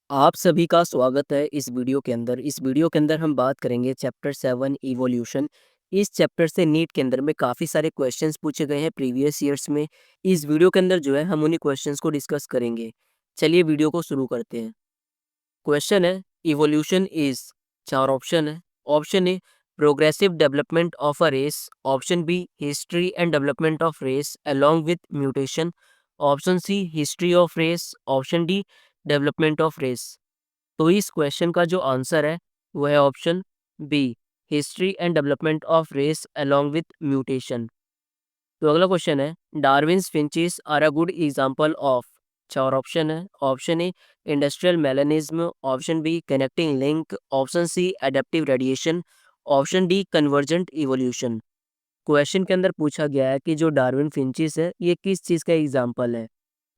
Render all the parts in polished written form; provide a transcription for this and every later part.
आप सभी का स्वागत है इस वीडियो के अंदर। इस वीडियो के अंदर हम बात करेंगे चैप्टर 7 इवोल्यूशन। इस चैप्टर से नीट के अंदर में काफ़ी सारे क्वेश्चंस पूछे गए हैं प्रीवियस ईयर्स में। इस वीडियो के अंदर जो है हम उन्हीं क्वेश्चंस को डिस्कस करेंगे। चलिए वीडियो को शुरू करते हैं। क्वेश्चन है इवोल्यूशन इज, चार ऑप्शन है। Option A progressive development of a race, option B history and development of race along with mutation, option C history of race, option D development of race. तो इस question का जो answer है वो है option B, history and development of race along with mutation. तो अगला question है Darwin's finches are a good example of, चार ऑप्शन है। ऑप्शन ए industrial melanism, option B connecting link, option C adaptive radiation, option D convergent evolution. Question के अंदर पूछा गया है कि जो डार्विन फिंचेस है ये किस चीज़ का एग्जाम्पल है।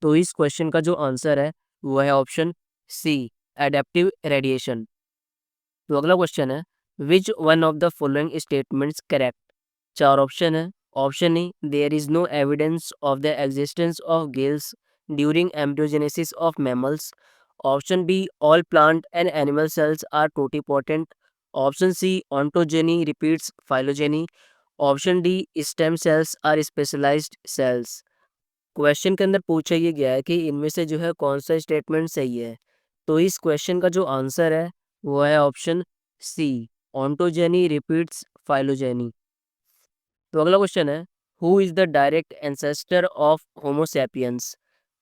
तो इस क्वेश्चन का जो आंसर है वो है ऑप्शन सी, एडेप्टिव रेडिएशन। तो अगला क्वेश्चन है which one of the following statements correct, चार ऑप्शन है। Option A there is no evidence of the existence of gills during embryogenesis of mammals, option B all plant and animal cells are totipotent, option C ontogeny repeats phylogeny, option D stem cells are specialised cells. Question के अंदर पूछा ये गया है कि इनमें से जो है कौन सा स्टेटमेंट सही है। तो इस क्वेश्चन का जो आंसर है वो है option C, ontogeny repeats phylogeny. तो अगला क्वेश्चन है who is the direct ancestor of Homo sapiens,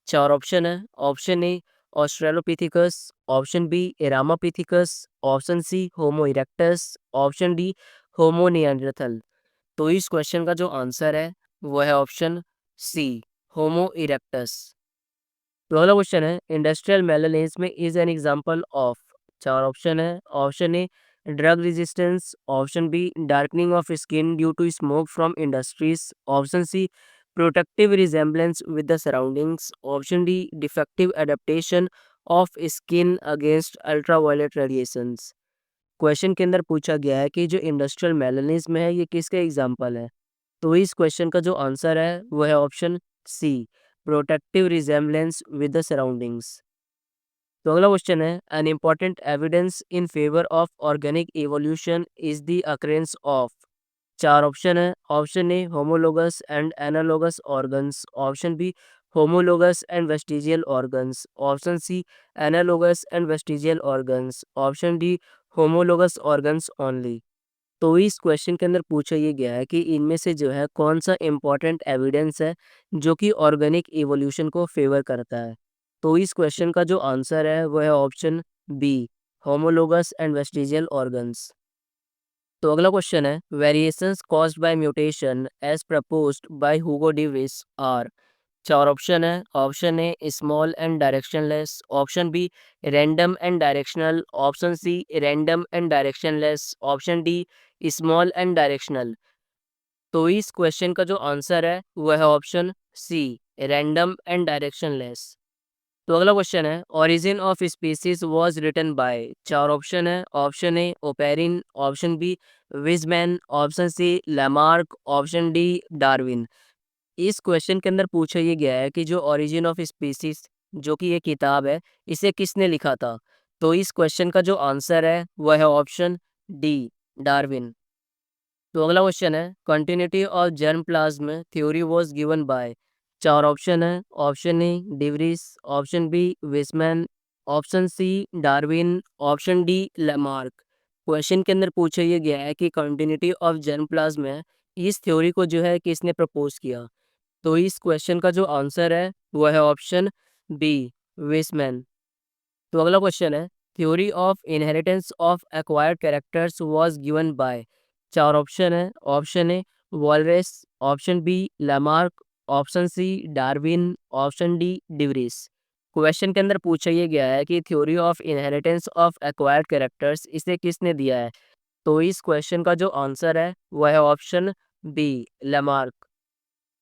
चार ऑप्शन है। Option A Australopithecus, option B Ramapithecus, option C Homo erectus, option D Homo neanderthal. तो इस क्वेश्चन का जो आंसर है वो है ऑप्शन सी, होमो इरेक्टस। तो अगला क्वेश्चन है industrial melanism is an example of, चार ऑप्शन है। Option A drug resistance, option B darkening of skin due to smoke from industries, option C protective resemblance with the surroundings, option D defective adaptation of skin against ultraviolet radiations. Question के अंदर पूछा गया है कि जो industrial melanism है ये किसका एग्जांपल है। तो इस क्वेश्चन का जो आंसर है वो है option C, protective resemblance with the surroundings. तो अगला क्वेश्चन है an important evidence in favour of organic evolution is the occurrence of, चार ऑप्शन है। Option A homologous and analogous organs, option B homologous and vestigial organs, option C analogous and vestigial organs, option D homologous organs only. तो इस question के अंदर पूछा ये गया है कि इनमें से जो है कौन सा इम्पोर्टेंट एविडेंस है जो कि ऑर्गेनिक इवोल्यूशन को फेवर करता है। तो इस क्वेश्चन का जो आंसर है वो है option B, homologous and vestigial organs. तो अगला क्वेश्चन है variations caused by mutation as proposed by Hugo de Vries are, चार ऑप्शन है। Option A small and directionless, option B random and directional, option C random and directionless, option D small and directional. तो इस question का जो answer है वह है option C, random and directionless. तो अगला क्वेश्चन है origin of species was written by, चार ऑप्शन है। Option A Oparin, option B Weismann, option C Lamarck, option D Darwin. इस क्वेश्चन के अंदर पूछा ये गया है कि जो ओरिजिन ऑफ स्पीसीज जो कि ये किताब है इसे किसने लिखा था। तो इस क्वेश्चन का जो आंसर है वह है ऑप्शन डी, डार्विन। तो अगला क्वेश्चन है continuity of germ plasm theory was given by, चार ऑप्शन है। Option A de Vries, option B Weismann, option C Darwin, option D Lamarck. Question के अंदर पूछा ये गया है कि कंटिन्यूटी ऑफ जर्म प्लाज्म है इस थ्योरी को जो है किसने प्रपोज किया। तो इस क्वेश्चन का जो आंसर है वो है ऑप्शन बी, विस्मैन। तो अगला क्वेश्चन है theory of inheritance of acquired characters was given by, चार ऑप्शन है। Option A Wallace, option B Lamarck, option C Darwin, option D de Vries. Question के अंदर पूछा ये गया है कि theory of inheritance of acquired characters इसे किसने दिया है। तो इस क्वेश्चन का जो आंसर है वह है ऑप्शन बी, लैमार्क।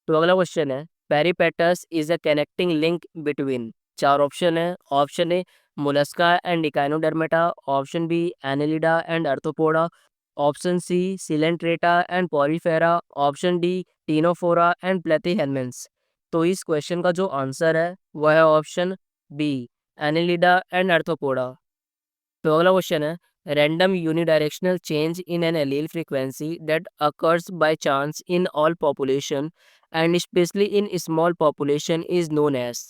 तो अगला क्वेश्चन है Peripatus is a connecting link between, चार ऑप्शन है। Option A Mollusca and Echinodermata, option B Annelida and Arthropoda, option C Coelenterata and Porifera, option D Ctenophora and Platyhelminthes. तो इस question का जो answer है वह है option B, Annelida and Arthropoda. तो अगला क्वेश्चन है, random unidirectional change in an allele frequency that occurs by chance in all population and specially in small population is known as.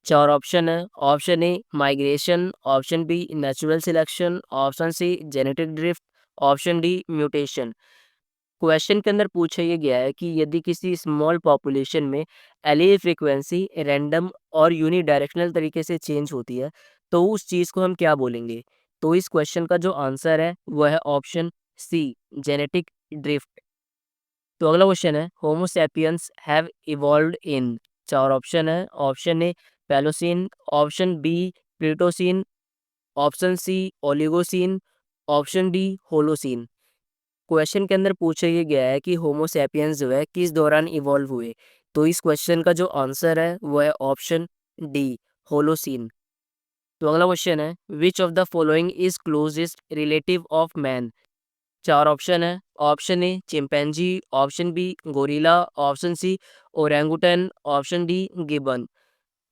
चार ऑप्शन है। Option A migration, option B natural selection, option C genetic drift, option D mutation. Question के अंदर पूछा ये गया है कि यदि किसी स्मॉल पॉपुलेशन में एलील फ्रीक्वेंसी रैंडम और यूनिडायरेक्शनल तरीके से चेंज होती है तो उस चीज़ को हम क्या बोलेंगे। तो इस क्वेश्चन का जो आंसर है वह है ऑप्शन सी, जेनेटिक ड्रिफ्ट। तो अगला क्वेश्चन है, होमोसैपियंस हैव इवॉल्व्ड इन। चार ऑप्शन है। Option A Palaeocene, option B Pleistocene, option C Oligocene, option D Holocene. Question के अंदर पूछा ये गया है कि होमोसैपियंस जो है किस दौरान इवॉल्व हुए। तो इस क्वेश्चन का जो आंसर है वो है ऑप्शन डी, होलोसीन। तो अगला क्वेश्चन है, which of the following is closest relative of man. चार ऑप्शन है। Option A chimpanzee, option B gorilla, option C orangutan, option D gibbon.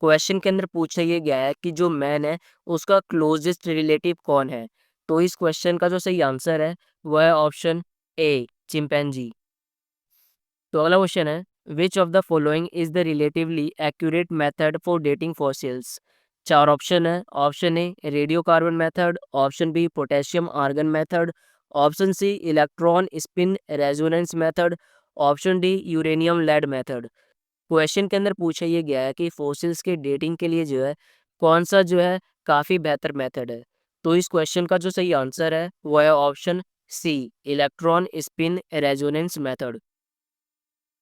Question के अंदर पूछा ये गया है कि जो मैन है उसका क्लोजेस्ट रिलेटिव कौन है। तो इस क्वेश्चन का जो सही आंसर है वह है ऑप्शन ए, चिंपैंजी। तो अगला क्वेश्चन है, which of the following is the relatively accurate method for dating fossils. चार ऑप्शन है। Option A radio carbon method, option B potassium argon method, option C electron spin resonance method, option D uranium lead method. Question के अंदर पूछा ये गया है कि fossils के डेटिंग के लिए जो है कौन सा जो है काफ़ी बेहतर मेथड है। तो इस क्वेश्चन का जो सही आंसर है वो है option C, electron spin resonance method.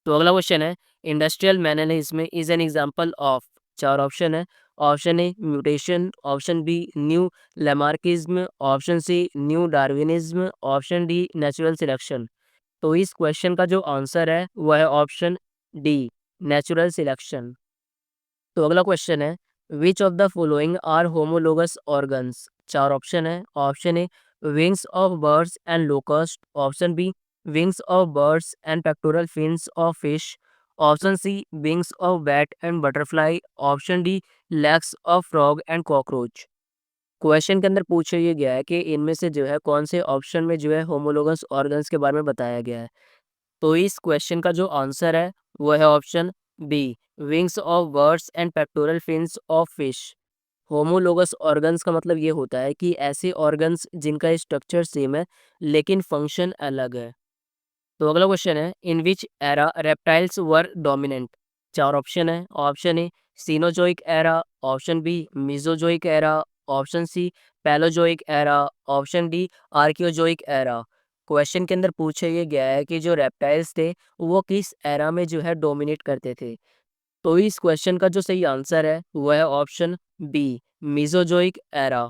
तो अगला क्वेश्चन है, industrial mannerism is an example of. चार ऑप्शन है। Option A mutation, option B neo Lamarckism, option C neo Darwinism, option D natural selection. तो इस क्वेश्चन का जो आंसर है वह है ऑप्शन डी, नेचुरल सिलेक्शन। तो अगला क्वेश्चन है, which of the following are homologous organs. चार ऑप्शन है। Option A wings of birds and locust, option B wings of birds and pectoral fins of fish, option C wings of bat and butterfly, option D legs of frog and cockroach. Question के अंदर पूछा ये गया है कि इनमें से जो है कौन से ऑप्शन में जो है होमोलोगस ऑर्गन्स के बारे में बताया गया है। तो इस क्वेश्चन का जो आंसर है वो है option B, wings of birds and pectoral fins of fish. Homologous organs का मतलब ये होता है कि ऐसे ऑर्गन्स जिनका स्ट्रक्चर सेम है लेकिन फंक्शन अलग है। तो अगला क्वेश्चन है, in which era reptiles were dominant. चार ऑप्शन है। Option A Cenozoic era, option B Mesozoic era, option C Palaeozoic era, option D Archaeozoic era. Question के अंदर पूछा ये गया है कि जो रेप्टाइल्स थे वो किस एरा में जो है डोमिनेट करते थे। तो इस क्वेश्चन का जो सही आंसर है वो है ऑप्शन बी, मिजोजोइक एरा।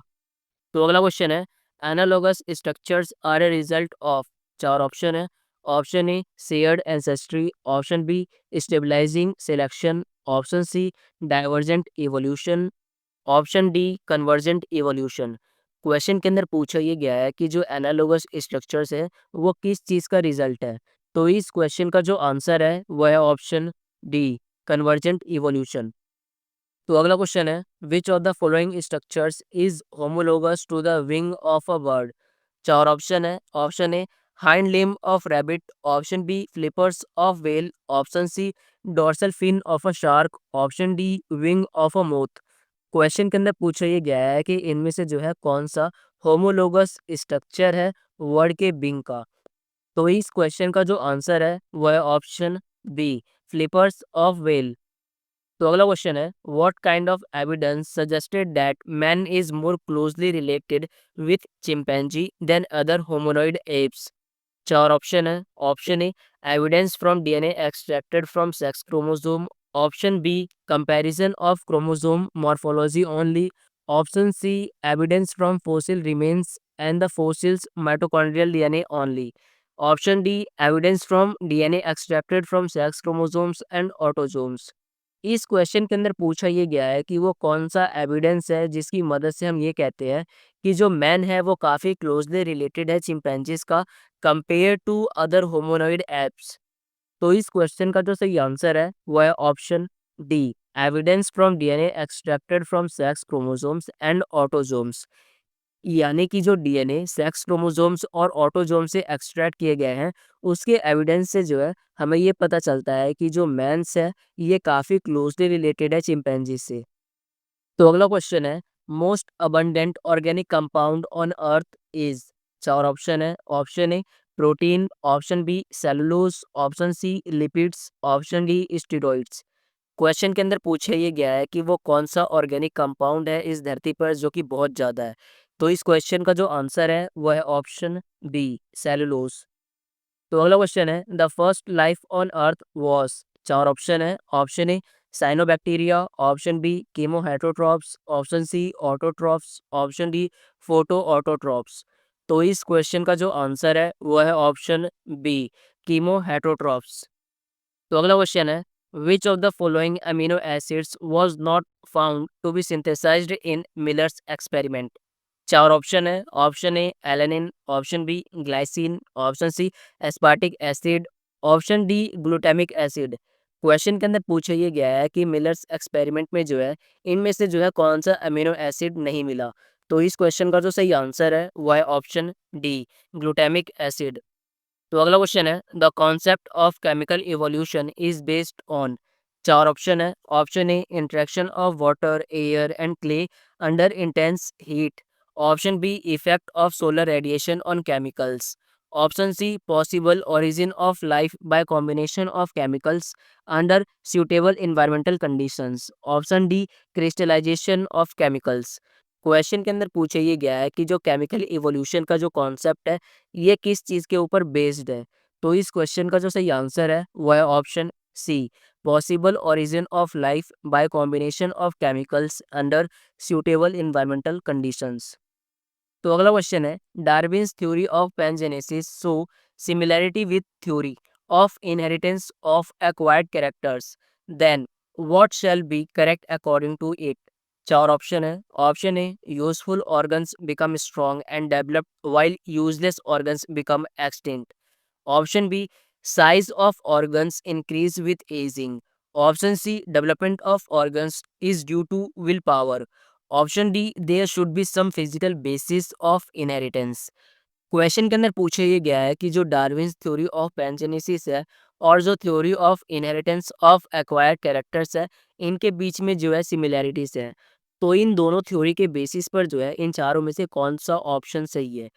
तो अगला क्वेश्चन है, analogous structures are a result of. चार ऑप्शन है। Option A shared ancestry, option B stabilising selection, option C divergent evolution, option D convergent evolution. Question के अंदर पूछा ये गया है कि जो एनालॉगस स्ट्रक्चर्स है वो किस चीज़ का रिजल्ट है। तो इस क्वेश्चन का जो आंसर है वो है ऑप्शन डी, कन्वर्जेंट इवोल्यूशन। तो अगला क्वेश्चन है, which of the following structures is homologous to the wing of a bird. चार ऑप्शन है। Option A hind limb of rabbit, option B flippers of whale, option C dorsal fin of a shark, option D wing of a moth. Question के अंदर पूछा ये गया है कि इनमें से जो है कौन सा होमोलोगस स्ट्रक्चर है वर्ड के विंग का। तो इस क्वेश्चन का जो आंसर है वह है option B, flippers of whale. तो अगला क्वेश्चन है, what kind of evidence suggested that man is more closely related with chimpanzee than other hominoid apes. चार ऑप्शन है। Option A evidence from DNA extracted from sex chromosome, option B comparison of chromosome morphology only, option C evidence from fossil remains and the fossils mitochondrial DNA only, option D evidence from DNA extracted from sex chromosomes and autosomes. इस question के अंदर पूछा ये गया है कि वो कौन सा एविडेंस है जिसकी मदद से हम ये कहते हैं कि जो मैन है वो काफ़ी क्लोजली रिलेटेड है चिंपैंजीज का compare to other hominoid apps. तो इस क्वेश्चन का जो सही आंसर है वो है option D, evidence from DNA extracted from sex chromosomes and autosomes. यानी कि जो डीएनए सेक्स क्रोमोसोम्स और ऑटोसोम से एक्सट्रैक्ट किए गए हैं, उसके एविडेंस से जो है हमें ये पता चलता है कि जो मैंस है, ये काफ़ी क्लोजली रिलेटेड है चिंपैंजी से। तो अगला क्वेश्चन है, most abundant organic compound on earth is. चार ऑप्शन है। Option A protein, option B cellulose, option C lipids, option D steroids. Question के अंदर पूछा ये गया है कि वो कौन सा ऑर्गेनिक कंपाउंड है इस धरती पर जो कि बहुत ज़्यादा है। तो इस क्वेश्चन का जो आंसर है वो है ऑप्शन बी सेलुलोज। तो अगला क्वेश्चन है, the first life on earth was. चार ऑप्शन है। Option A cyanobacteria, option B chemo heterotrophs, option C autotrophs, option D photo autotrophs. तो इस क्वेश्चन का जो आंसर है वो है ऑप्शन बी कीमो हेटरोट्रॉप्स। तो अगला क्वेश्चन है, which of the following amino acids was not found to be synthesized in Miller's experiment. चार ऑप्शन है। Option A alanine, option B glycine, option C aspartic acid, option D glutamic acid. Question के अंदर पूछा ये गया है कि millers experiment में जो है इनमें से जो है कौन सा अमीनो एसिड नहीं मिला। तो इस क्वेश्चन का जो सही आंसर है वो है ऑप्शन डी ग्लूटामिक एसिड। तो अगला क्वेश्चन है, the concept of chemical evolution is based on. चार ऑप्शन है। Option A interaction of water air and clay under intense heat, option B effect of solar radiation on chemicals, option C possible origin of life by combination of chemicals under suitable environmental conditions, option D crystallization of chemicals. Question के अंदर पूछे ये गया है कि जो chemical evolution का जो कॉन्सेप्ट है ये किस चीज़ के ऊपर बेस्ड है। तो इस क्वेश्चन का जो सही आंसर है वो है option C possible origin of life by combination of chemicals under suitable environmental conditions। तो अगला क्वेश्चन है, Darwin's theory of pangenesis so similarity with theory of inheritance of acquired characters, then what shall be correct according to it. चार option है। Option A useful organs become strong and developed while useless organs become extinct, option B size of organs increase with aging, option C development of organs is due to will power, option D there should be some physical basis of inheritance. Question के अंदर पूछा ये गया है कि जो Darwin's theory of पैंजेनेसिस है और जो theory of inheritance of acquired characters है, इनके बीच में जो है सिमिलैरिटीज है। तो इन दोनों थ्योरी के बेसिस पर जो है इन चारों में से कौन सा ऑप्शन सही है।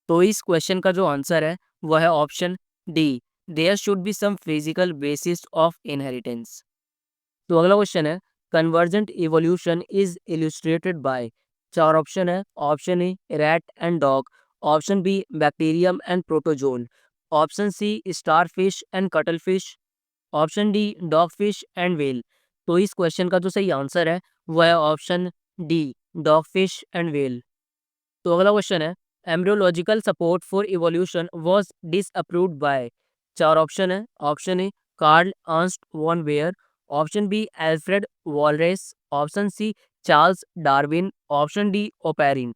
तो इस क्वेश्चन का जो आंसर है वह है option D there should be some physical basis of inheritance. तो अगला क्वेश्चन है, convergent evolution is illustrated by. चार ऑप्शन है। Option A rat and dog, option B bacterium and protozoan, option C starfish and cuttlefish, option D dogfish and whale. तो इस question का जो सही आंसर है वह है option D dogfish and whale. तो अगला क्वेश्चन है, embryological support for evolution was disapproved by. चार ऑप्शन है। Option A Karl Ernst von Baer, option B Alfred Wallace, option C Charles Darwin, option D Oparin.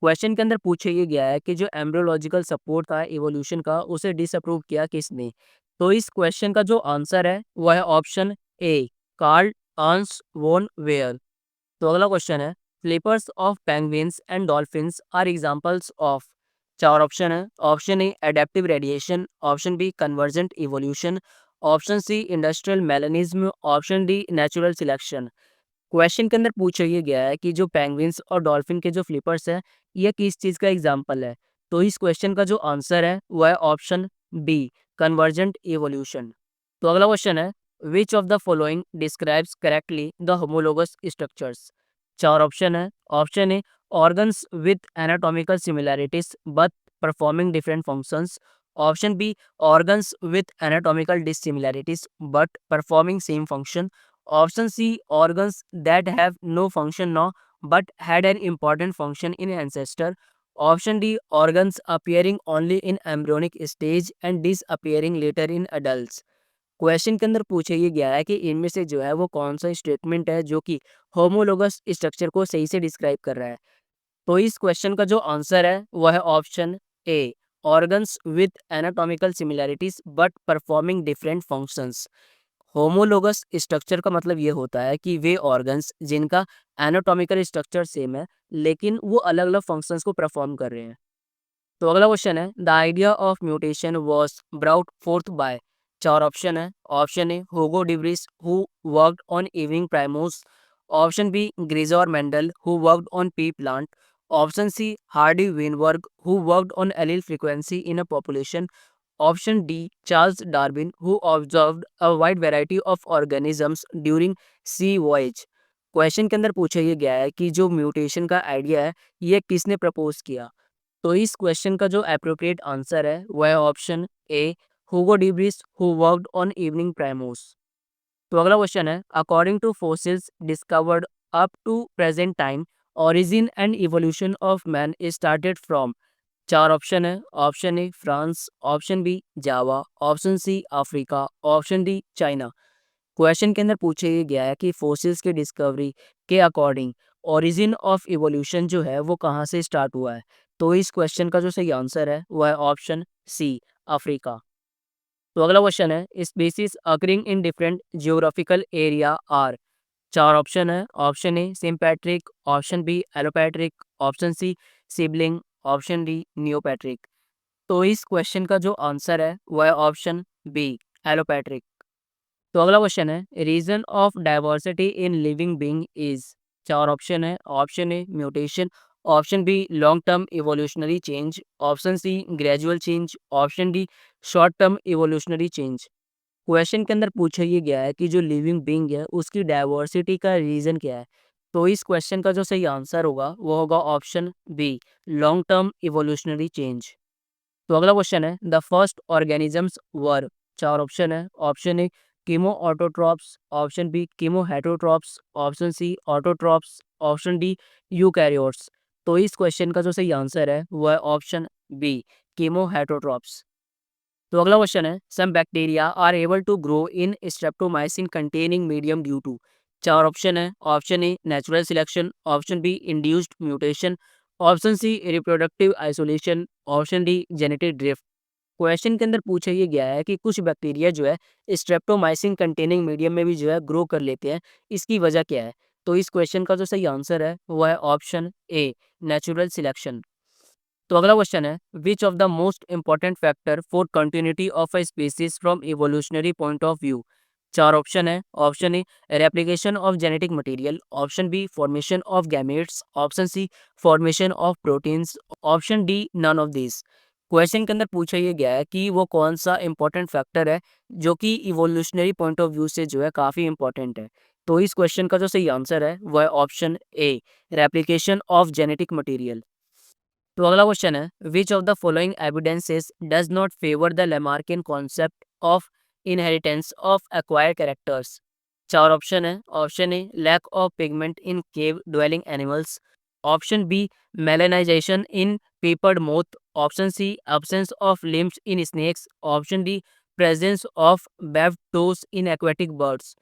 Question के अंदर पूछे ये गया है कि जो एम्ब्रियोलॉजिकल सपोर्ट था इवोल्यूशन का उसे डिसअप्रूव किया किसने। तो इस क्वेश्चन का जो आंसर है वह है option A Karl Ernst von Baer. तो अगला क्वेश्चन है, flippers of penguins and dolphins are examples of. चार ऑप्शन है। Option A adaptive radiation, option B convergent evolution, option C industrial melanism, option D natural selection. Question के अंदर पूछा ये गया है कि जो पेंगुइन्स और डॉल्फिन के जो फ्लिपर्स है ये किस चीज़ का एग्जाम्पल है। तो इस क्वेश्चन का जो आंसर है वह है ऑप्शन बी कन्वर्जेंट इवोल्यूशन। तो अगला क्वेश्चन है, which of the following describes correctly the homologous structures. चार ऑप्शन है। Option A organs with anatomical similarities but performing different functions, option B organs with anatomical dissimilarities but performing same function, option C organs that have no function now but had an important function in ancestor, option D organs appearing only in embryonic stage and disappearing later in adults। Question के अंदर पूछा ये गया है कि इनमें से जो है वो कौन सा स्टेटमेंट है जो कि होमोलोगस स्ट्रक्चर को सही से डिस्क्राइब कर रहा है। तो इस क्वेश्चन का जो आंसर है वह है option A organs with anatomical similarities but performing different functions. Homologous structure का मतलब ये होता है कि वे ऑर्गन्स जिनका एनाटॉमिकल स्ट्रक्चर सेम है लेकिन वो अलग अलग फंक्शंस को परफॉर्म कर रहे हैं। तो अगला क्वेश्चन है, the idea of mutation was brought forth by. चार ऑप्शन है। Option A Hugo de Vries who worked on evening primrose. Option B Gregor Mendel who worked on pea plant. Option C Hardy Weinberg who worked on allele frequency in a population. Option D Charles Darwin who observed a wide variety of organisms during sea voyage. Question के अंदर पूछा ये गया है कि जो mutation का idea है ये किसने प्रपोज किया। तो इस क्वेश्चन का जो एप्रोप्रिएट आंसर है वह है option A Hugo de Vries who worked on evening primrose. तो अगला क्वेश्चन है, according to fossils discovered up to present time origin and evolution of man is started from. चार ऑप्शन है। Option A France. Option B Java. Option C Africa. Option D China. Question के अंदर पूछा ये गया है कि फोसिल्स की डिस्कवरी के अकॉर्डिंग ओरिजिन ऑफ इवोल्यूशन जो है वो कहाँ से स्टार्ट हुआ है। तो इस क्वेश्चन का जो सही आंसर है वो है ऑप्शन सी अफ्रीका। तो अगला क्वेश्चन है, species occurring in different geographical area are. चार ऑप्शन है। Option A sympatric. Option B allopatric. Option C sibling. Option D neopatric. तो इस क्वेश्चन का जो आंसर है वह है ऑप्शन बी एलोपैट्रिक। तो अगला क्वेश्चन है, reason of diversity in living being is. चार ऑप्शन है। Option A mutation. Option B long term evolutionary change. Option C gradual change. Option D short term evolutionary change. Question के अंदर पूछा ये गया है कि जो लिविंग बीइंग है उसकी डाइवर्सिटी का रीजन क्या है। तो इस क्वेश्चन का जो सही आंसर होगा वो होगा option B long term evolutionary change. तो अगला क्वेश्चन है, द फर्स्ट ऑर्गेनिजम्स वर। चार ऑप्शन है। Option A chemo autotrophs. Option B chemo heterotrophs. Option C autotrophs. Option D eukaryotes. तो इस क्वेश्चन का जो सही आंसर है वो है ऑप्शन बी कीमो हेटरोट्रॉप्स। तो अगला क्वेश्चन है, some bacteria are able to grow in streptomycin containing medium due to. चार ऑप्शन है। Option A natural selection. Option B induced mutation. Option C reproductive isolation. Option D genetic drift. Question के अंदर पूछा ये गया है कि कुछ बैक्टीरिया जो है स्ट्रेप्टोमाइसिन कंटेनिंग मीडियम में भी जो है ग्रो कर लेते हैं, इसकी वजह क्या है। तो इस क्वेश्चन का जो सही आंसर है वो है ऑप्शन ए नेचुरल सिलेक्शन। तो अगला क्वेश्चन है, which of the most important factor for continuity of a species from evolutionary point of view. चार ऑप्शन है। Option A replication of genetic material. Option B formation of gametes. Option C formation of proteins. Option D none of this. Question के अंदर पूछा ये गया है कि वो कौन सा इंपॉर्टेंट फैक्टर है जो कि इवोल्यूशनरी पॉइंट ऑफ व्यू से जो है काफ़ी इंपॉर्टेंट है। तो इस क्वेश्चन का जो सही आंसर है वह है option A replication of genetic material. तो अगला क्वेश्चन है, which of the following evidences does not favour the Lamarckian concept of inheritance of acquired characters. चार ऑप्शन है। Option A lack of pigment in cave dwelling animals. Option B melanization in peppered moth. Option C absence of limbs in snakes. Option D presence of web toes in aquatic birds.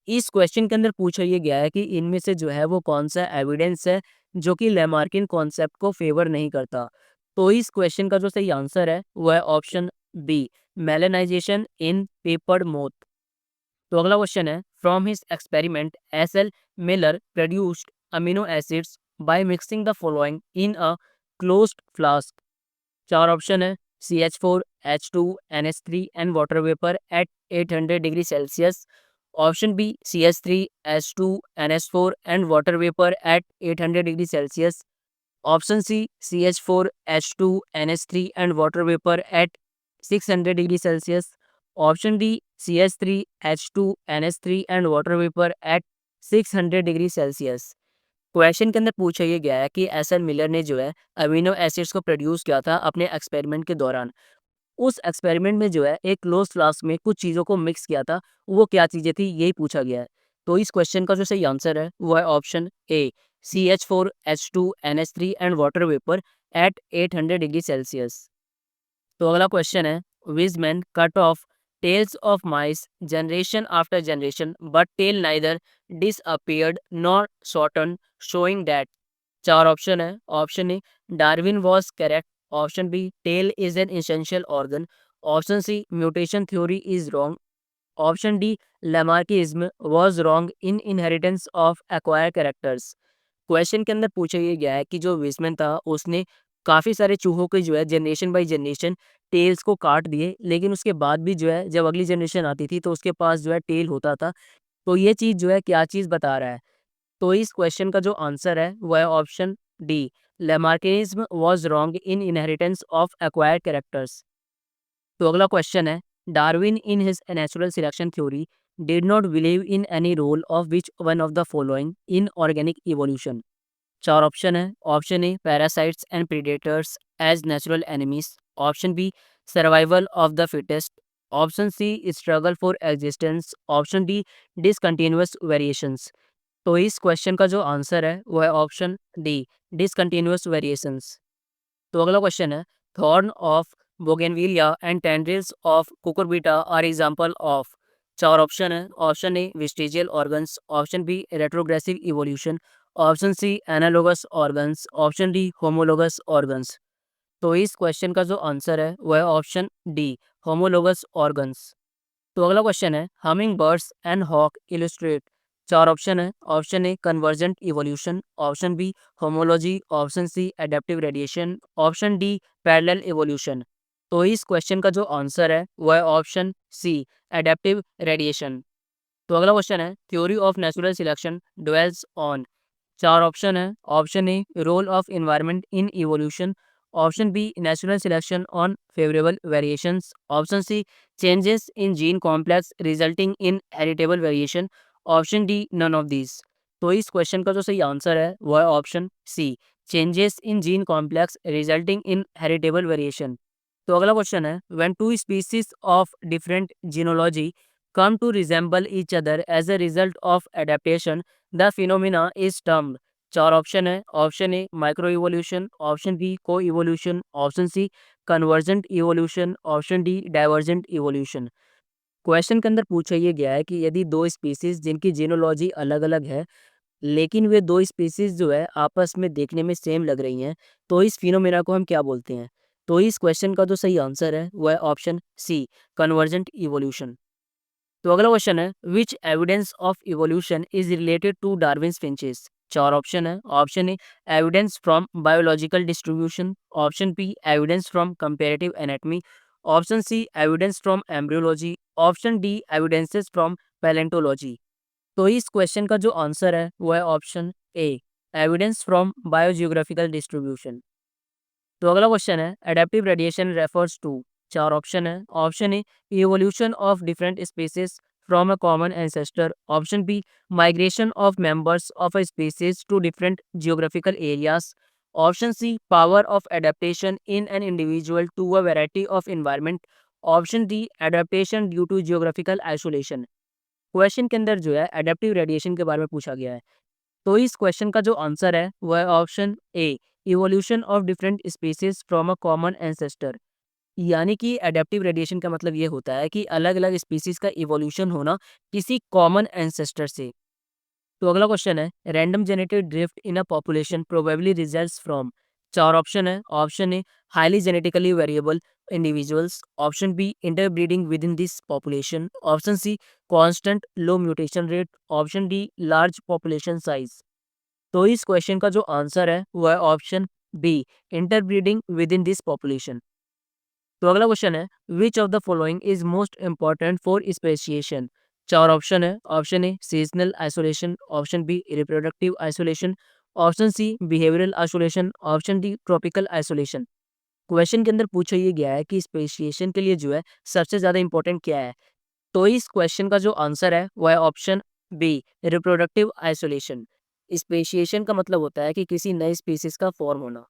इस question के अंदर पूछा ये गया है कि इनमें से जो है वो कौन सा एविडेंस है जो कि लेमार्किन कॉन्सेप्ट को फेवर नहीं करता। तो इस क्वेश्चन का जो सही आंसर है वो है option B melanization in peppered moth. तो अगला क्वेश्चन है, from his experiment S L Miller produced amino acids by mixing the following in a closed flask. चार ऑप्शन है। CH4H2NH3 and water vapour at 800 degree Celsius. Option B CH3H2NH4 and water vapour at 800 degree Celsius. Option C CH4H2NH3 and water vapour at 600 degree Celsius. Option D CH3H2NH3 and water vapour at 600 degree Celsius. Question के अंदर पूछा ये गया है कि S L Miller ने जो है अमीनो एसिड्स को प्रोड्यूस किया था अपने एक्सपेरिमेंट के दौरान। उस एक्सपेरिमेंट में जो है एक क्लोज फ्लास्क में कुछ चीज़ों को मिक्स किया था, वो क्या चीज़ें थी यही पूछा गया है। तो इस क्वेश्चन का जो सही आंसर है वो है option A CH4H2NH3 and water vapour at 800 degree Celsius. तो अगला क्वेश्चन है, Weismann cut off tails of mice generation after generation but tail neither disappeared nor shorten showing that. चार ऑप्शन है। Option A Darwin was correct. Option B tail is an essential organ. Option C mutation theory is wrong. Option D Lamarckism was wrong in inheritance of acquire characters. Question के अंदर पूछा ये गया है कि जो विजमैन था उसने काफ़ी सारे चूहों के जो है जनरेशन बाय जनरेशन टेल्स को काट दिए, लेकिन उसके बाद भी जो है जब अगली जनरेशन आती थी तो उसके पास जो है टेल होता था। तो ये चीज़ जो है क्या चीज़ बता रहा है? तो इस क्वेश्चन का जो आंसर है वो है option D, Lamarckism was wrong in inheritance of acquired characters. तो अगला क्वेश्चन है, Darwin in his natural selection theory did not believe in any role of which one of the following in organic evolution. चार option है। Option A parasites and predators as natural enemies, option B survival of the fittest, option C struggle for existence, option D discontinuous variations. तो इस question का जो answer है वो है option D, discontinuous variations. तो अगला क्वेश्चन है, thorn of bougainvillea and tendrils of cucurbita are example of. चार ऑप्शन है। Option A vestigial organs, option B retrogressive evolution, option C analogous organs, option D homologous organs. तो इस question का जो answer है वह है ऑप्शन डी, होमोलोगस ऑर्गन्स। तो अगला क्वेश्चन है, humming birds and hawk illustrate. चार ऑप्शन है। Option A convergent evolution, option B homology, option C adaptive radiation, option D parallel evolution. तो इस क्वेश्चन का जो आंसर है वह है ऑप्शन सी, एडेप्टिव रेडिएशन। तो अगला क्वेश्चन है, theory of natural selection dwells on. चार ऑप्शन है। Option A role of environment in evolution, option B natural selection on favourable variations, option C changes in gene complex resulting in heritable variation, option D none of these. तो इस question का जो सही answer है वह है option C, changes in gene complex resulting in heritable variation. तो अगला क्वेश्चन है, when two species of different genealogy come to resemble each other as a result of adaptation, the phenomena is termed। चार option है। Option A micro evolution, option B co evolution, option C convergent evolution, option D divergent evolution. Question के अंदर पूछा ये गया है कि यदि दो स्पीसीज जिनकी जीनोलॉजी अलग अलग है लेकिन वे दो स्पीसीज जो है आपस में देखने में सेम लग रही हैं, तो इस फिनोमेना को हम क्या बोलते हैं? तो इस क्वेश्चन का जो सही आंसर है वह है ऑप्शन सी, कन्वर्जेंट इवोल्यूशन। तो अगला क्वेश्चन है, which evidence of evolution is related to Darwin's finches. चार ऑप्शन है। Option A evidence from biological distribution, option B evidence from comparative anatomy, option C evidence from embryology, option D evidences from palaeontology. तो इस question का जो answer है वो है option A, evidence from biogeographical distribution. तो अगला क्वेश्चन है, एडेप्टिव रेडिएशन रेफर्स टू। चार ऑप्शन है। Option A evolution of different species from a common ancestor, option B migration of members of a species to different geographical areas, option C power of adaptation in an individual to a variety of environment, option D adaptation due to geographical isolation. Question के अंदर जो है adaptive radiation के बारे में पूछा गया है। तो इस क्वेश्चन का जो आंसर है वह है option A, evolution of different species from a common ancestor. यानी कि एडेप्टिव रेडिएशन का मतलब ये होता है कि अलग अलग स्पीसीज का इवोल्यूशन होना किसी कॉमन एंसेस्टर से। तो अगला क्वेश्चन है, random genetic drift in a population probably results from. चार ऑप्शन है। Option A highly genetically variable individuals, option B interbreeding with in this population, option C constant low mutation rate, option D large population size. तो इस question का जो answer है वो है option B, interbreeding with in this population. तो अगला question है, which of the following is most important for speciation. चार ऑप्शन है। Option A seasonal isolation, option B reproductive isolation, option C behavioural isolation, option D tropical isolation. Question के अंदर पूछा ये गया है कि स्पेशिएशन के लिए जो है सबसे ज्यादा इंपॉर्टेंट क्या है। तो इस क्वेश्चन का जो आंसर है वह है option B, reproductive isolation. Speciation का मतलब होता है कि किसी नए स्पीसीज का फॉर्म होना।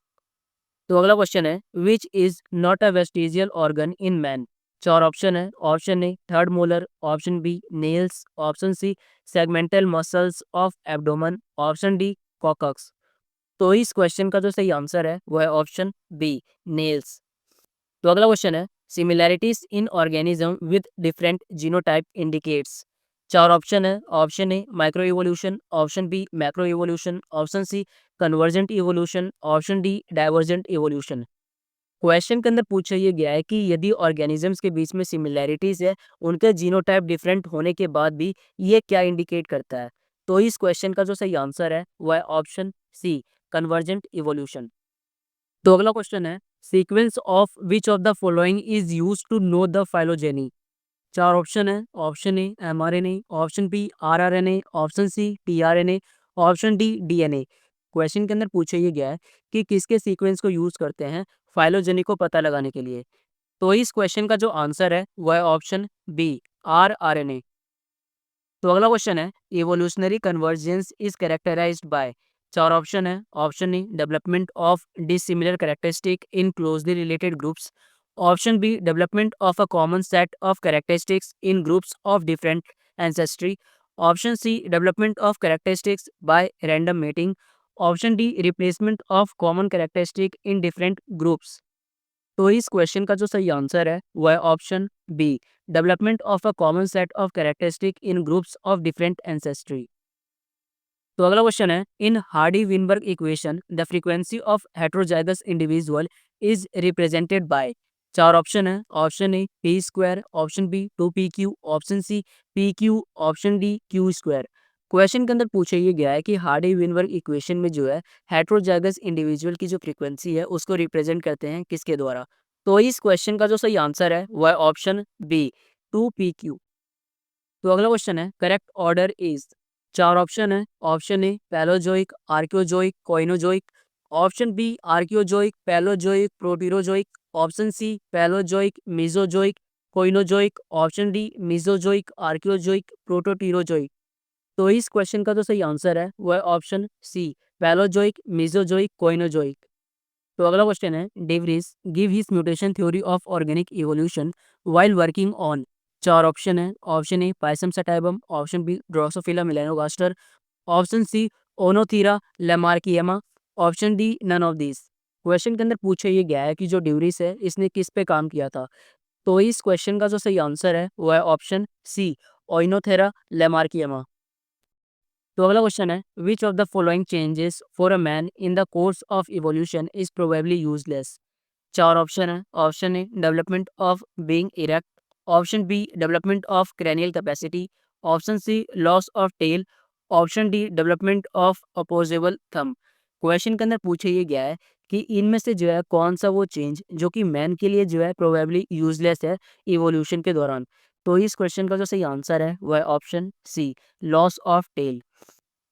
तो अगला क्वेश्चन है, which is not a vestigial organ in man. चार ऑप्शन है। Option A third molar, option B nails, option C segmental muscles of abdomen, option D coccyx. तो इस क्वेश्चन का जो सही आंसर है वो है ऑप्शन बी, नेल्स। तो अगला क्वेश्चन है, similarities in organism with different genotype indicates. चार ऑप्शन है। Option A micro evolution, option B macro evolution, option C convergent evolution, option D divergent evolution. Question के अंदर पूछा ये गया है कि यदि ऑर्गेनिजम्स के बीच में सिमिलैरिटीज है, उनके जीनोटाइप डिफरेंट होने के बाद भी ये क्या इंडिकेट करता है? तो इस क्वेश्चन का जो सही आंसर है वो है ऑप्शन सी, कन्वर्जेंट इवोल्यूशन। तो अगला क्वेश्चन है, sequence of which of the following is used to know the phylogeny. चार ऑप्शन है, option A mRNA, option B rRNA, option C tRNA, option D DNA. Question के अंदर पूछा ये गया है कि किसके सीक्वेंस को यूज करते हैं फाइलोजेनी को पता लगाने के लिए। तो इस क्वेश्चन का जो आंसर है वह है ऑप्शन बी, आरआरएनए। तो अगला क्वेश्चन है, evolutionary convergence is characterized by. चार ऑप्शन है, option A development of dissimilar characteristic in closely related groups, option B development of a common set of characteristics in groups of different ancestry, option C development of characteristics by random mating, option D replacement of common characteristic in different groups. तो इस question का जो सही answer है वो है option B, development of a common set of characteristic in groups of different ancestry. तो अगला क्वेश्चन है, in Hardy Weinberg equation the frequency of heterozygous individual is represented by. चार ऑप्शन है, option A P square, option B 2pq, option C P Q, option D Q square. Question के अंदर पूछा ये गया है कि हार्डी विनबर्ग इक्वेशन में जो है हेट्रोजाइगस इंडिविजुअल की जो फ्रीक्वेंसी है उसको रिप्रेजेंट करते हैं किसके द्वारा। तो इस क्वेश्चन का जो सही आंसर है वह है ऑप्शन बी, 2pq। तो अगला क्वेश्चन है, करेक्ट ऑर्डर इज। चार ऑप्शन है, option A Palaeozoic, Archaeozoic, Coenozoic, option B Archaeozoic, Palaeozoic, Proterozoic, option C Palaeozoic, Mesozoic, Coenozoic, option D Mesozoic, Archaeozoic, Proterozoic. तो इस क्वेश्चन का जो सही आंसर है वह है option C, Palaeozoic, Mesozoic, Coenozoic. तो अगला क्वेश्चन है, de Vries give his mutation theory of organic evolution while working on. चार ऑप्शन है, option A Pisum sativum, option B Drosophila melanogaster, option C Oenothera lamarckiana, option D none of this. Question के अंदर पूछा ये गया है कि जो ड्यूरिस है इसने किस पे काम किया था। तो इस क्वेश्चन का जो सही आंसर है वो है ऑप्शन सी, ओइनोथेरा लेमार्कियमा। तो अगला क्वेश्चन है, which of the following changes for a man in the course of evolution is probably useless. चार ऑप्शन है, option A development of being erect, option B development of cranial capacity, option C loss of tail, option D development of opposable thumb. Question के अंदर पूछा ये गया है कि इनमें से जो है कौन सा वो चेंज जो कि मैन के लिए जो है प्रोबेबली यूजलेस है इवोल्यूशन के दौरान। तो इस क्वेश्चन का जो सही आंसर है वह है option C, loss of tail.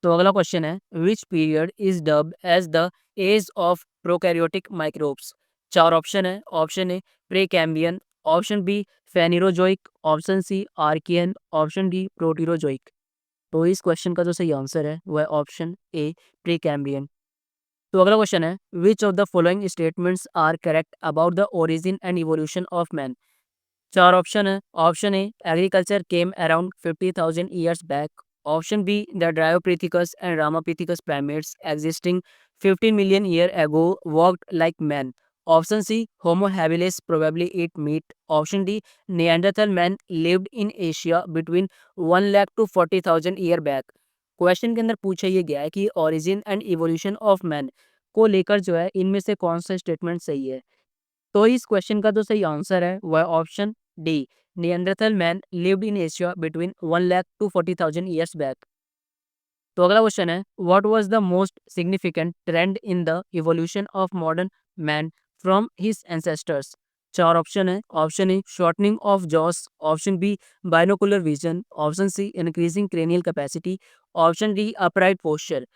तो अगला क्वेश्चन है, which period is dubbed as the age of prokaryotic microbes. चार ऑप्शन है, option A Precambrian, option B Phanerozoic, option C Archaean, option D Proterozoic. तो इस क्वेश्चन का जो सही आंसर है वह है ऑप्शन ए, प्रीकैम्बियन। तो अगला क्वेश्चन है, which of the following statements are correct about the origin and evolution of man. चार ऑप्शन है, option A agriculture came around 50,000 years back, option B the Dryopithecus and Ramapithecus primates existing 15 million year ago walked like man, option C Homo habilis probably eat meat, option D Neanderthal man lived in Asia between 1 lakh to 40,000 year back. Question के अंदर पूछा ये गया है कि origin and evolution of man को लेकर जो है इनमें से कौन सा स्टेटमेंट सही है। तो इस क्वेश्चन का जो सही आंसर है वह option D, Neanderthal man lived in Asia between 1 lakh to 40,000 years back. तो अगला क्वेश्चन है, what was the most significant trend in the evolution of modern man from his ancestors. चार ऑप्शन है, option A shortening of jaws, option B binocular vision, option C increasing cranial capacity, option D upright posture.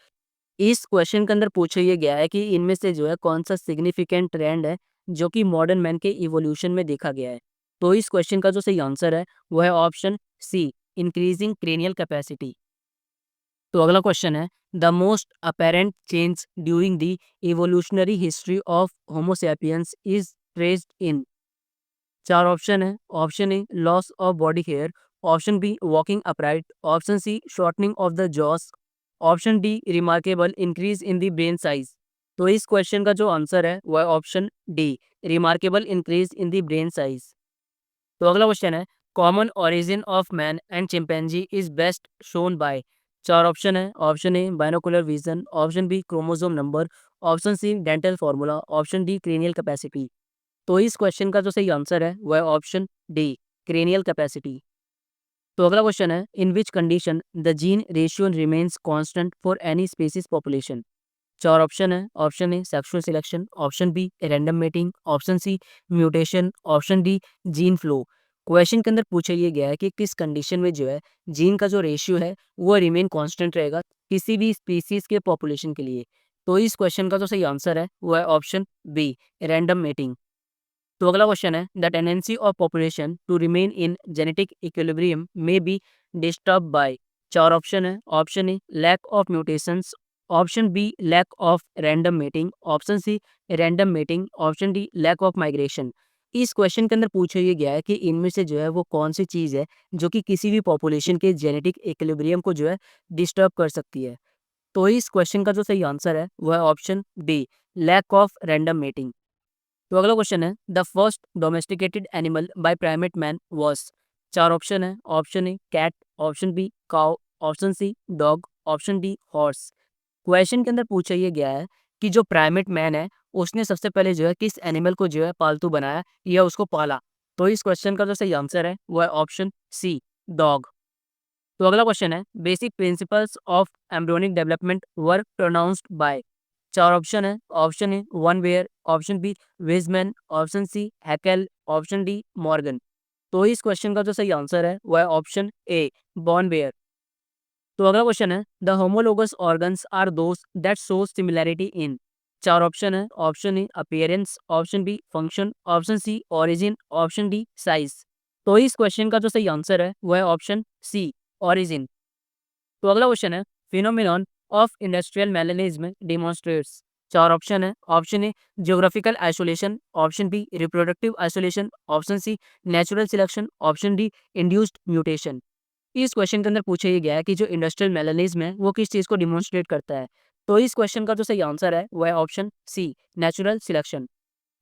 इस question के अंदर पूछा ये गया है कि इनमें से जो है कौन सा सिग्निफिकेंट ट्रेंड है जो कि मॉडर्न मैन के इवोल्यूशन में देखा गया है। तो इस क्वेश्चन का जो सही आंसर है वो है option C, increasing cranial capacity. तो अगला क्वेश्चन है, the most apparent change during the evolutionary history of homo sapiens is traced in. चार ऑप्शन है, option A loss of body hair, option B walking upright, option C shortening of the jaws, option D remarkable increase in the brain size. तो इस question का जो answer है वह option D, remarkable increase in the brain size. तो अगला question है, common origin of man and chimpanzee is best shown by. चार ऑप्शन है, option A binocular vision, option B chromosome number, option C dental formula, option D cranial capacity. तो इस question का जो सही आंसर है वह ऑप्शन डी, क्रेनियल कैपेसिटी। तो अगला क्वेश्चन है, in which condition the gene ratio remains constant for any species population. चार ऑप्शन है। Option A sexual selection, option B random mating, option C mutation, option D gene flow. Question के अंदर पूछा ये गया है कि किस कंडीशन में जो है जीन का जो रेशियो है वो रिमेन कांस्टेंट रहेगा किसी भी स्पीसीज के पॉपुलेशन के लिए। तो इस क्वेश्चन का जो सही आंसर है वो है ऑप्शन बी, रैंडम मेटिंग। तो अगला क्वेश्चन है, the tendency of population to remain in genetic equilibrium may be disturb by. चार ऑप्शन है। Option A lack of mutations, option B lack of random mating, option C random mating, option D lack of migration. इस question के अंदर पूछा ये गया है कि इनमें से जो है वो कौन सी चीज़ है जो कि किसी भी पॉपुलेशन के जेनेटिक इक्विलिब्रियम को जो है डिस्टर्ब कर सकती है। तो इस क्वेश्चन का जो सही आंसर है वह है option B, lack of random mating. तो अगला क्वेश्चन है, the first domesticated animal by primate man was. चार ऑप्शन है। Option A cat, option B cow, option C dog, option D horse. Question के अंदर पूछा ये गया है कि जो प्राइमेट मैन है उसने सबसे पहले जो है किस एनिमल को जो है पालतू बनाया या उसको पाला। तो इस क्वेश्चन का जो सही आंसर है वो है ऑप्शन सी, डॉग। तो अगला क्वेश्चन है, basic principles of embryonic development were pronounced by. चार ऑप्शन है। Option A von Baer, option B Weismann, option C Haeckel, option D Morgan. तो इस क्वेश्चन का जो सही आंसर है वह है ऑप्शन ए, बॉर्न वेयर। तो अगला क्वेश्चन है, the homologous organs are those that show similarity in. चार ऑप्शन है। Option A appearance, option B function, option C origin, option D size. तो इस क्वेश्चन का जो सही आंसर है वह है ऑप्शन सी, ओरिजिन। तो अगला क्वेश्चन है, phenomenon of industrial melanism demonstrates. चार ऑप्शन है। Option A geographical isolation, option B reproductive isolation, option C natural selection, option D induced mutation. इस क्वेश्चन के अंदर पूछा ये गया है कि जो इंडस्ट्रियल मेलेनिज्म है वो किस चीज़ को डिमॉन्स्ट्रेट करता है। तो इस क्वेश्चन का जो सही आंसर है वह है ऑप्शन सी, नेचुरल सिलेक्शन।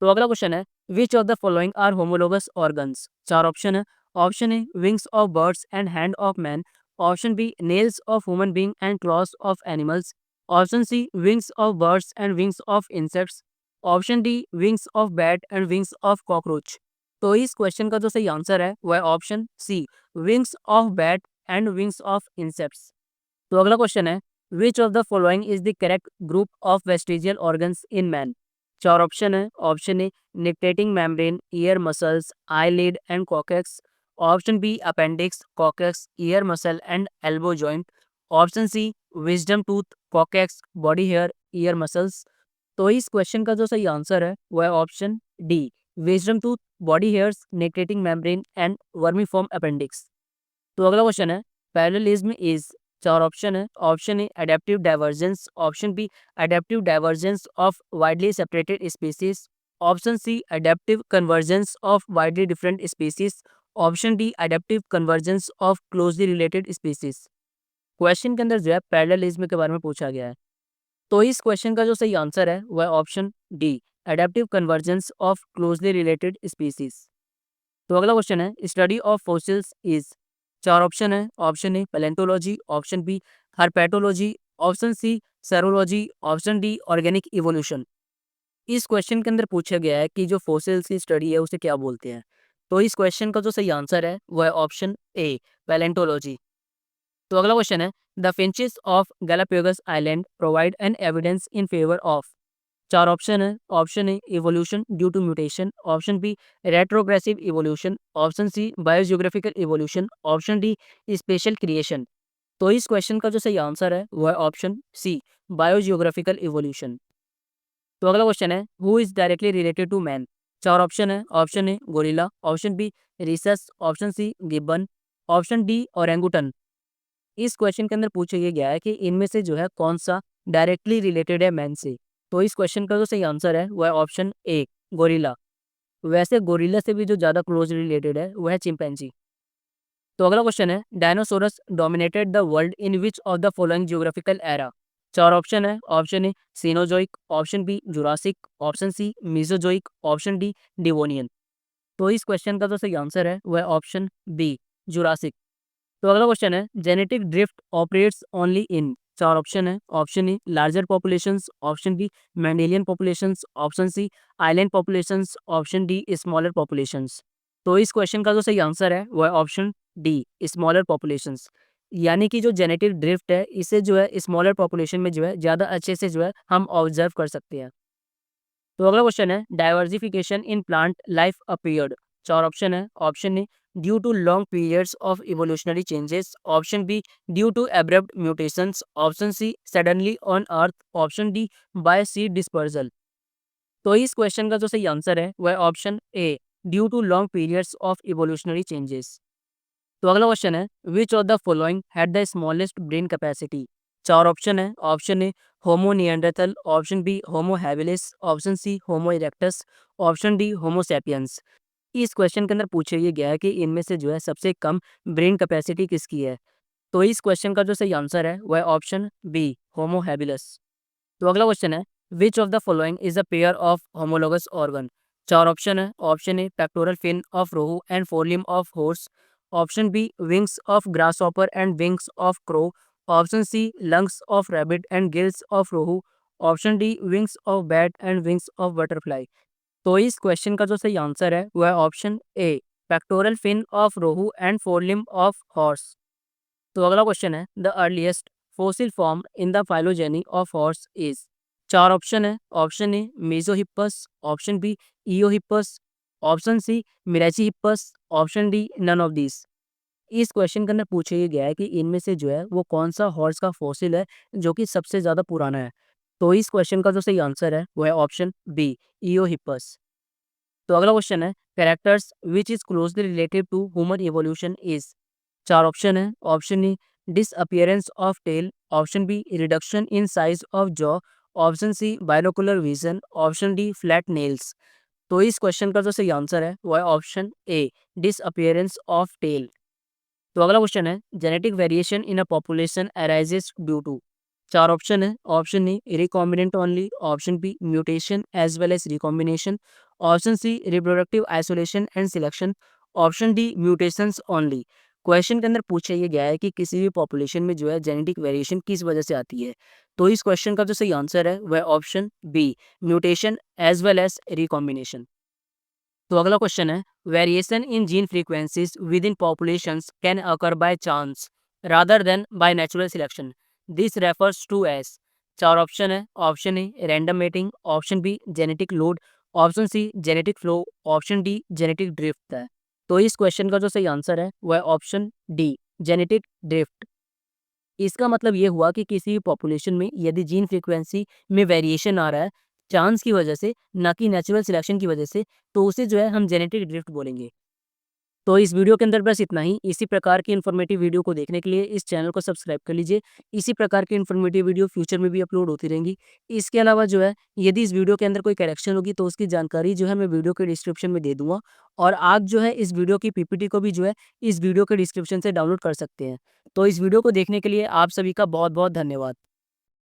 तो अगला क्वेश्चन है, which of the following are homologous organs. चार ऑप्शन है। Option A wings of birds and hand of man, option B nails of human being and claws of animals, option C wings of birds and wings of insects, option D wings of bat and wings of cockroach. तो इस question का जो सही answer है वह है option C, wings of bat and wings of insects. तो अगला क्वेश्चन है, which of the following is the correct group of vestigial organs in man. चार ऑप्शन है। Option A nictitating membrane, ear muscles, eyelid and coccyx, option B appendix, coccyx, ear muscle and elbow joint, option C wisdom tooth, coccyx, body hair, ear muscles. तो इस question का जो सही answer है वह है option D, wisdom tooth, body hairs, nictitating membrane and vermiform appendix. तो अगला क्वेश्चन है, पैरेललिज्म इज। चार ऑप्शन है। Option A adaptive divergence, option B adaptive divergence of widely separated species, option C adaptive convergence of widely different species, option D adaptive convergence of closely related species. Question के अंदर जो है parallelism के बारे में पूछा गया है। तो इस क्वेश्चन का जो सही आंसर है वह option D, adaptive convergence of closely related species. तो अगला क्वेश्चन है, स्टडी ऑफ फॉसिल्स इज। चार ऑप्शन है। Option A palaeontology, option B herpetology, option C serology, option D organic evolution. इस क्वेश्चन के अंदर पूछा गया है कि जो फॉसिल्स की स्टडी है उसे क्या बोलते हैं। तो इस क्वेश्चन का जो सही आंसर है वह है ऑप्शन ए, पैलेंटोलॉजी। तो अगला क्वेश्चन है, the finches of Galapagos island provide an evidence in favour of. चार ऑप्शन है। Option A evolution due to mutation, option B retrogressive evolution, option C biogeographical evolution, option D special creation. तो इस question का जो सही answer है वह है ऑप्शन सी, बायोजियोग्राफिकल इवोल्यूशन। तो अगला क्वेश्चन है, who is directly related to man. चार ऑप्शन है। Option A gorilla, option B rhesus, option C gibbon, option D orangutan. इस क्वेश्चन के अंदर पूछा ये गया है कि इनमें से जो है कौन सा डायरेक्टली रिलेटेड है मैन से। तो इस क्वेश्चन का जो सही आंसर है वह है ऑप्शन ए, गोरिल्ला। वैसे गोरिल्ला से भी जो ज़्यादा क्लोज रिलेटेड है वह है चिंपैंजी। तो अगला क्वेश्चन है, dinosaurs dominated the world in which of the following geographical era. चार ऑप्शन है। Option A Cenozoic, option B Jurassic, option C Mesozoic, option D Devonian. तो इस क्वेश्चन का जो सही आंसर है वह है ऑप्शन बी, जुरासिक। तो अगला क्वेश्चन है, genetic drift operates only in. चार ऑप्शन है। Option A larger populations, option B Mendelian populations, option C island populations, option D smaller populations. तो इस क्वेश्चन का जो सही आंसर है वो है ऑप्शन डी स्मॉलर पॉपुलेशंस। यानी कि जो जेनेटिक ड्रिफ्ट है इसे जो है स्मॉलर पॉपुलेशन में जो है ज़्यादा अच्छे से जो है हम ऑब्जर्व कर सकते हैं। तो अगला क्वेश्चन है diversification in plant life appeared. चार ऑप्शन है। Option A due to long periods of evolutionary changes, option B due to abrupt mutations, option C suddenly on earth, option D by seed dispersal. तो इस question का जो सही answer है वह option A due to long periods of evolutionary changes. तो अगला question है which of the following had the smallest brain capacity. चार ऑप्शन है। Option A Homo Neanderthal, option B Homo habilis, option C Homo erectus, option D Homo sapiens. इस question के अंदर पूछा ये गया है कि इनमें से जो है सबसे कम ब्रेन कैपेसिटी किसकी है। तो इस क्वेश्चन का जो सही आंसर है वह ऑप्शन बी होमो हैबिलस। तो अगला क्वेश्चन है which of the following is a pair of homologous organ. चार ऑप्शन है। Option A pectoral fin of rohu and forelimb of horse, option B wings of grasshopper and wings of crow, option C lungs of rabbit and gills of rohu, option D wings of bat and wings of butterfly. तो इस question का जो सही answer है वह option A pectoral fin of rohu and forelimb of horse. तो अगला question है the earliest fossil form in the phylogeny of horse is. चार ऑप्शन है। Option A mesohippus, option B eohippus, option C merychippus, option D none of this. इस question के अंदर पूछा ये गया है कि इनमें से जो है वो कौन सा हॉर्स का फॉसिल है जो कि सबसे ज्यादा पुराना है। तो इस क्वेश्चन का जो सही आंसर है वो है ऑप्शन बी ईओहिप्पस। तो अगला क्वेश्चन है characters which is closely related to human evolution is. चार ऑप्शन है। Option A disappearance of tail, option B reduction in size of jaw, option C binocular vision, option D flat nails. तो इस question का जो सही answer है वो है option A disappearance of tail. तो अगला क्वेश्चन है genetic variation in a population arises due to. चार ऑप्शन है। Option A recombinant only, option B mutation as well as recombination, option C reproductive isolation and selection, option D mutations only. Question के अंदर पूछा ये गया है कि किसी भी पॉपुलेशन में जो है जेनेटिक वेरिएशन किस वजह से आती है। तो इस क्वेश्चन का जो सही आंसर है वह option B mutation as well as recombination. तो अगला क्वेश्चन है variation in gene frequencies within populations can occur by chance rather than by natural selection, this refers to as. चार ऑप्शन है। Option A random mating, option B genetic load, option C genetic flow, option D genetic drift है। तो इस question का जो सही answer है वह ऑप्शन डी जेनेटिक ड्रिफ्ट। इसका मतलब ये हुआ कि किसी भी पॉपुलेशन में यदि जीन फ्रीक्वेंसी में वेरिएशन आ रहा है चांस की वजह से, ना कि नेचुरल सिलेक्शन की वजह से, तो उसे जो है हम जेनेटिक ड्रिफ्ट बोलेंगे। तो इस वीडियो के अंदर बस इतना ही। इसी प्रकार की इन्फॉर्मेटिव वीडियो को देखने के लिए इस चैनल को सब्सक्राइब कर लीजिए। इसी प्रकार की इन्फॉर्मेटिव वीडियो फ्यूचर में भी अपलोड होती रहेंगी। इसके अलावा जो है यदि इस वीडियो के अंदर कोई करेक्शन होगी तो उसकी जानकारी जो है मैं वीडियो के डिस्क्रिप्शन में दे दूंगा, और आप जो है इस वीडियो की पीपीटी को भी जो है इस वीडियो के डिस्क्रिप्शन से डाउनलोड कर सकते हैं। तो इस वीडियो को देखने के लिए आप सभी का बहुत बहुत धन्यवाद।